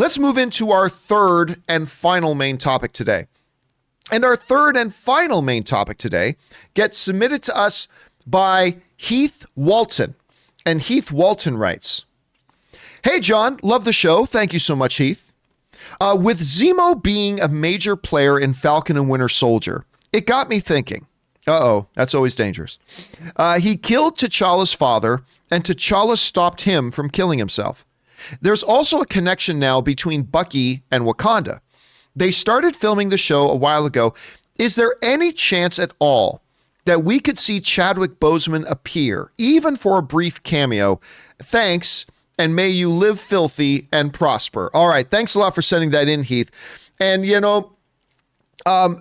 Let's move into our third and final main topic today. And our third and final main topic today gets submitted to us by Heath Walton. And Heath Walton writes, "Hey, John, love the show. Thank you so much, Heath. With Zemo being a major player in Falcon and Winter Soldier, it got me thinking. Uh-oh, that's always dangerous. He killed T'Challa's father, and T'Challa stopped him from killing himself. There's also a connection now between Bucky and Wakanda. They started filming the show a while ago. Is there any chance at all that we could see Chadwick Boseman appear, even for a brief cameo? Thanks, and may you live filthy and prosper." All right, thanks a lot for sending that in, Heath. And,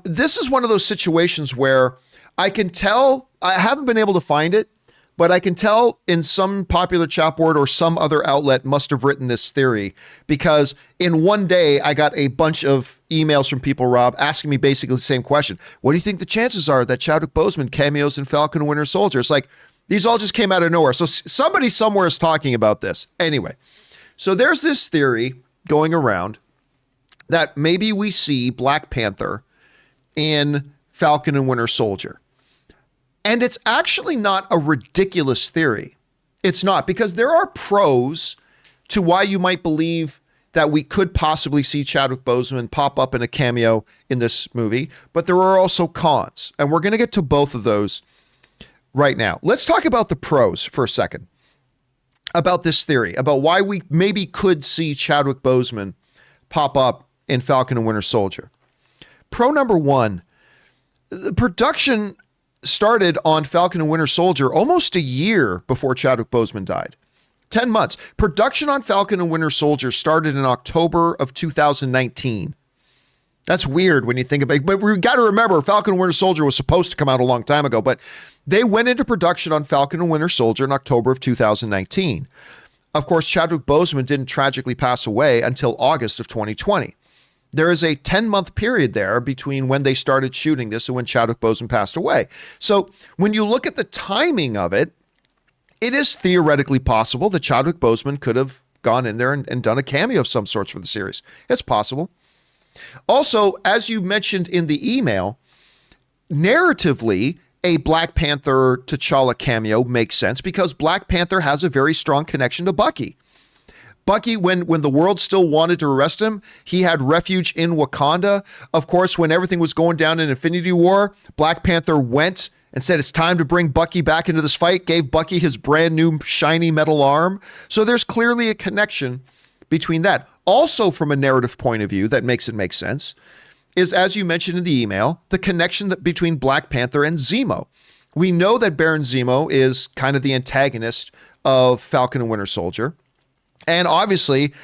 this is one of those situations where I can tell, I haven't been able to find it, but I can tell in some popular chat board or some other outlet must have written this theory, because in one day I got a bunch of emails from people, Rob, asking me basically the same question. What do you think the chances are that Chadwick Boseman cameos in Falcon and Winter Soldier? It's like, these all just came out of nowhere. So somebody somewhere is talking about this. Anyway, so there's this theory going around that maybe we see Black Panther in Falcon and Winter Soldier. And it's actually not a ridiculous theory. It's not, because there are pros to why you might believe that we could possibly see Chadwick Boseman pop up in a cameo in this movie, but there are also cons. And we're going to get to both of those right now. Let's talk about the pros for a second, about this theory, about why we maybe could see Chadwick Boseman pop up in Falcon and Winter Soldier. Pro number one, the production started on Falcon and Winter Soldier almost a year before Chadwick Boseman died. 10 months. Production on Falcon and Winter Soldier started in October of 2019. That's weird when you think about it, but we got to remember Falcon and Winter Soldier was supposed to come out a long time ago, but they went into production on Falcon and Winter Soldier in October of 2019. Of course, Chadwick Boseman didn't tragically pass away until August of 2020. There is a 10-month period there between when they started shooting this and when Chadwick Boseman passed away. So when you look at the timing of it, it is theoretically possible that Chadwick Boseman could have gone in there and done a cameo of some sorts for the series. It's possible. Also, as you mentioned in the email, narratively, a Black Panther T'Challa cameo makes sense because Black Panther has a very strong connection to Bucky. Bucky, when the world still wanted to arrest him, he had refuge in Wakanda. Of course, when everything was going down in Infinity War, Black Panther went and said, it's time to bring Bucky back into this fight, gave Bucky his brand new shiny metal arm. So there's clearly a connection between that. Also, from a narrative point of view that makes it make sense, is, as you mentioned in the email, the connection between Black Panther and Zemo. We know that Baron Zemo is kind of the antagonist of Falcon and Winter Soldier. And obviously,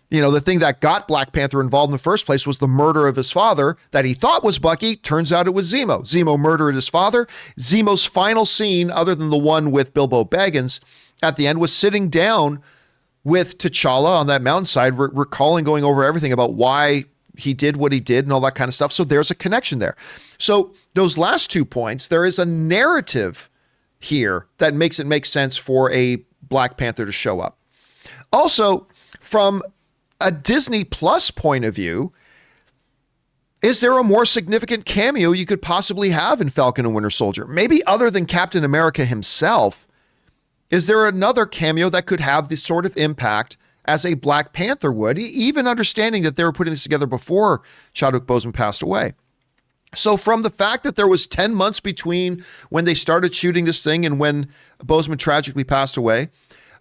the thing that got Black Panther involved in the first place was the murder of his father that he thought was Bucky. Turns out it was Zemo. Zemo murdered his father. Zemo's final scene, other than the one with Bilbo Baggins at the end, was sitting down with T'Challa on that mountainside, recalling, going over everything about why he did what he did and all that kind of stuff. So there's a connection there. So those last 2 points, there is a narrative here that makes it make sense for a Black Panther to show up. Also, from a Disney Plus point of view, is there a more significant cameo you could possibly have in Falcon and Winter Soldier? Maybe other than Captain America himself, is there another cameo that could have this sort of impact as a Black Panther would, even understanding that they were putting this together before Chadwick Boseman passed away? So from the fact that there was 10 months between when they started shooting this thing and when Boseman tragically passed away,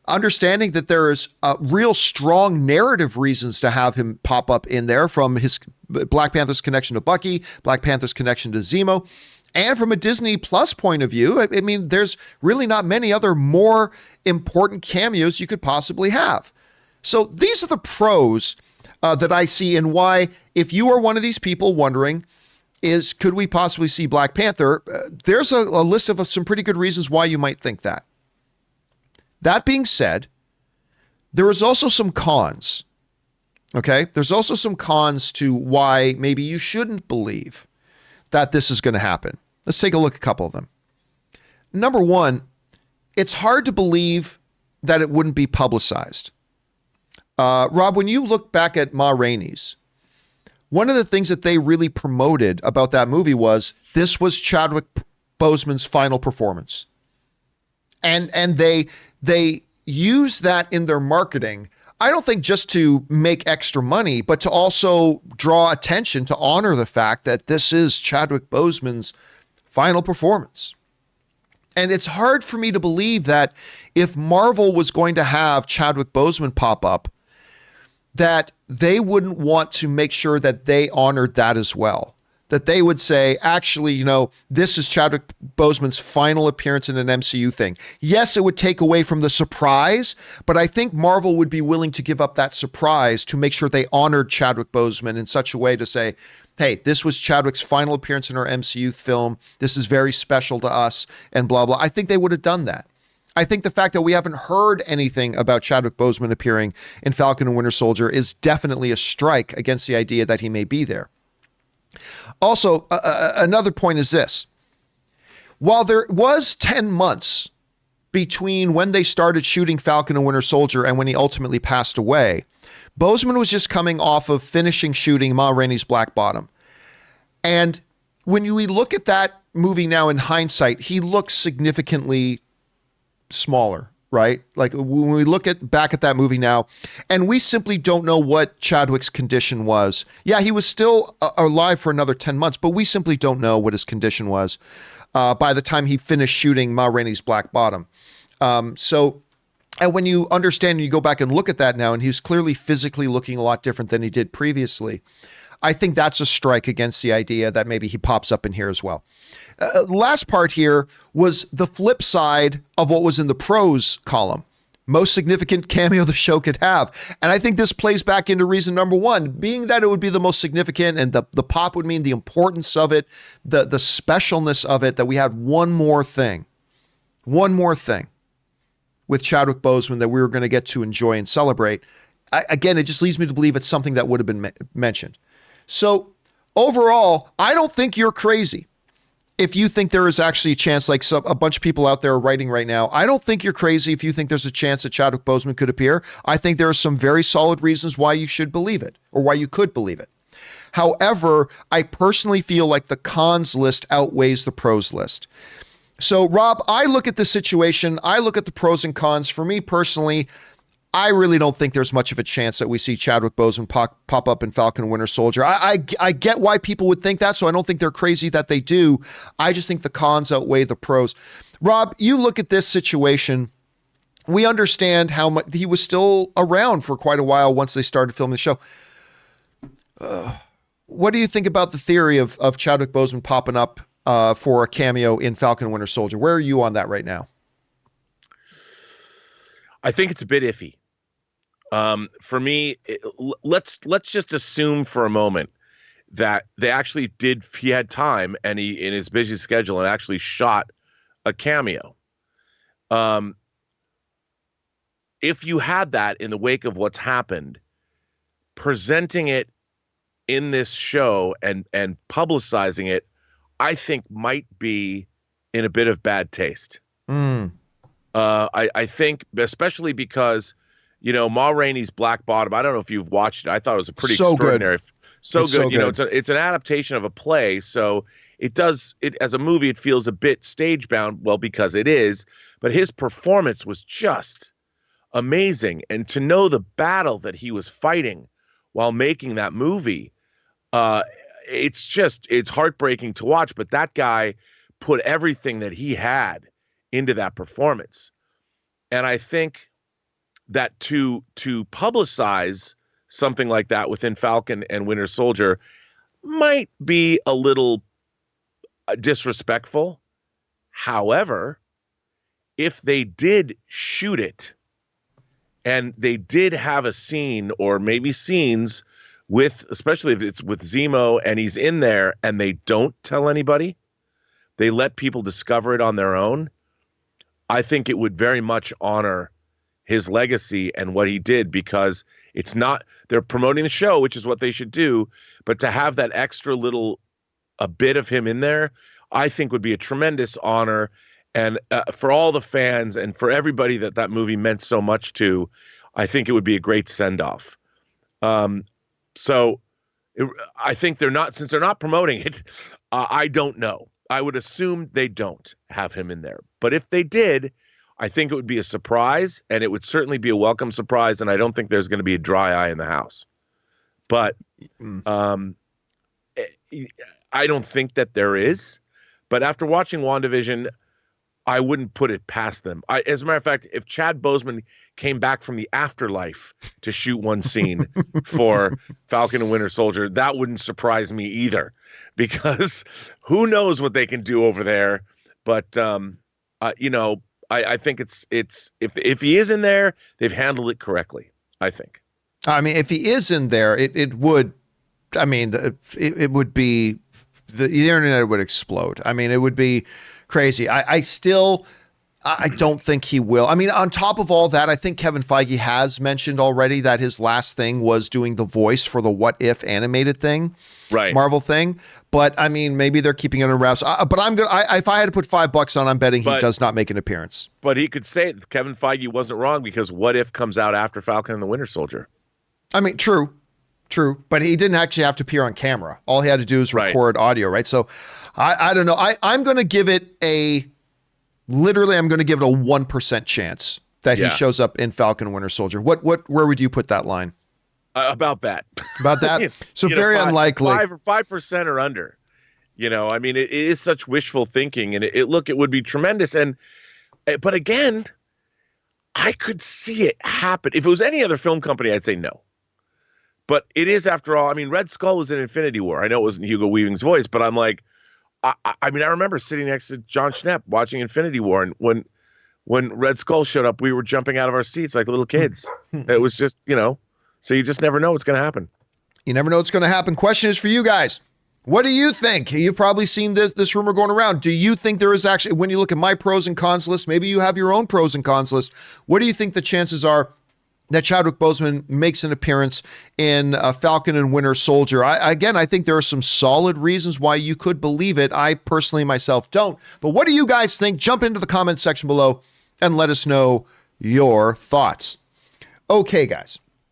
understanding that there is real strong narrative reasons to have him pop up in there, from his Black Panther's connection to Bucky, Black Panther's connection to Zemo, and from a Disney Plus point of view, I mean, there's really not many other more important cameos you could possibly have. So these are the pros that I see, and why, if you are one of these people wondering, could we possibly see Black Panther? There's a list of some pretty good reasons why you might think that. That being said, there is also some cons, okay? There's also some cons to why maybe you shouldn't believe that this is going to happen. Let's take a look at a couple of them. Number one, it's hard to believe that it wouldn't be publicized. Rob, when you look back at Ma Rainey's, one of the things that they really promoted about that movie was this was Chadwick Boseman's final performance. And they use that in their marketing, I don't think just to make extra money, but to also draw attention to honor the fact that this is Chadwick Boseman's final performance. And it's hard for me to believe that if Marvel was going to have Chadwick Boseman pop up, that they wouldn't want to make sure that they honored that as well. That they would say, actually, you know, this is Chadwick Boseman's final appearance in an MCU thing. Yes, it would take away from the surprise, but I think Marvel would be willing to give up that surprise to make sure they honored Chadwick Boseman in such a way to say, hey, this was Chadwick's final appearance in our MCU film. This is very special to us, and blah, blah. I think they would have done that. I think the fact that we haven't heard anything about Chadwick Boseman appearing in Falcon and Winter Soldier is definitely a strike against the idea that he may be there. Also, another point is this. While there was 10 months between when they started shooting Falcon and Winter Soldier and when he ultimately passed away, Boseman was just coming off of finishing shooting Ma Rainey's Black Bottom. And when we look at that movie now in hindsight, he looks significantly smaller, right? Like when we look back at that movie now, and we simply don't know what Chadwick's condition was. Yeah, he was still alive for another 10 months, but we simply don't know what his condition was by the time he finished shooting Ma Rainey's Black Bottom. And when you understand and you go back and look at that now, and he was clearly physically looking a lot different than he did previously, I think that's a strike against the idea that maybe he pops up in here as well. Last part here was the flip side of what was in the pros column. Most significant cameo the show could have. And I think this plays back into reason number one, being that it would be the most significant and the pop would mean the importance of it, the specialness of it, that we had one more thing with Chadwick Boseman that we were going to get to enjoy and celebrate. Again, it just leads me to believe it's something that would have been mentioned. So overall, I don't think you're crazy if you think there is actually a chance, like a bunch of people out there are writing right now. I don't think you're crazy if you think there's a chance that Chadwick Boseman could appear. I think there are some very solid reasons why you should believe it, or why you could believe it. However, I personally feel like the cons list outweighs the pros list. So, Rob, I look at the situation, I look at the pros and cons. For me personally, I really don't think there's much of a chance that we see Chadwick Boseman pop up in Falcon and Winter Soldier. I get why people would think that, so I don't think they're crazy that they do. I just think the cons outweigh the pros. Rob, you look at this situation. We understand how much he was still around for quite a while once they started filming the show. What do you think about the theory of Chadwick Boseman popping up for a cameo in Falcon and Winter Soldier? Where are you on that right now? I think it's a bit iffy. For me, let's just assume for a moment that they actually he had time and he, in his busy schedule, and actually shot a cameo. If you had that in the wake of what's happened, presenting it in this show and publicizing it, I think might be in a bit of bad taste. I think, especially because, you know, Ma Rainey's Black Bottom, I don't know if you've watched it. I thought it was a pretty extraordinary. So good. You know, it's an adaptation of a play. So it as a movie, it feels a bit stage bound. Well, because it is, but his performance was just amazing. And to know the battle that he was fighting while making that movie, it's heartbreaking to watch. But that guy put everything that he had into that performance. And I think that to publicize something like that within Falcon and Winter Soldier might be a little disrespectful. However, if they did shoot it and they did have a scene or maybe scenes with, especially if it's with Zemo and he's in there and they don't tell anybody, they let people discover it on their own, I think it would very much honor his legacy and what he did, because it's not, they're promoting the show, which is what they should do, but to have that extra little, a bit of him in there, I think would be a tremendous honor. And for all the fans and for everybody that movie meant so much to, I think it would be a great send-off. So I think since they're not promoting it, I don't know. I would assume they don't have him in there. But if they did, I think it would be a surprise, and it would certainly be a welcome surprise, and I don't think there's going to be a dry eye in the house. But I don't think that there is. But after watching WandaVision, I wouldn't put it past them. As a matter of fact, if Chad Boseman came back from the afterlife to shoot one scene for Falcon and Winter Soldier, that wouldn't surprise me either, because who knows what they can do over there. But I think it's if he is in there, they've handled it correctly, I think. I mean, if he is in there, it would. I mean, it would be the internet would explode. I mean, it would be crazy. I don't think he will. I mean, on top of all that, I think Kevin Feige has mentioned already that his last thing was doing the voice for the What If animated thing, right? Marvel thing. But I mean, maybe they're keeping it in wraps. But I'm gonna. If I had to put $5 on, I'm betting he does not make an appearance. But he could say it. Kevin Feige wasn't wrong, because What If comes out after Falcon and the Winter Soldier. I mean, true, but he didn't actually have to appear on camera. All he had to do is record audio, right? So I don't know. I'm going to give it literally, I'm going to give it a 1% chance that he shows up in Falcon and Winter Soldier. Where would you put that line? About that. About that? So very unlikely. 5% or under. I mean, it is such wishful thinking, and it would be tremendous. But again, I could see it happen. If it was any other film company, I'd say no. But it is, after all. I mean, Red Skull was in Infinity War. I know it wasn't Hugo Weaving's voice, but I'm like, I mean, I remember sitting next to John Schnepp watching Infinity War, and when Red Skull showed up, we were jumping out of our seats like little kids. It was just, so you just never know what's going to happen. You never know what's going to happen. Question is for you guys. What do you think? You've probably seen this rumor going around. Do you think there is actually, when you look at my pros and cons list, maybe you have your own pros and cons list, what do you think the chances are that Chadwick Boseman makes an appearance in Falcon and Winter Soldier? I think there are some solid reasons why you could believe it. I personally myself don't. But what do you guys think? Jump into the comment section below and let us know your thoughts. Okay, guys.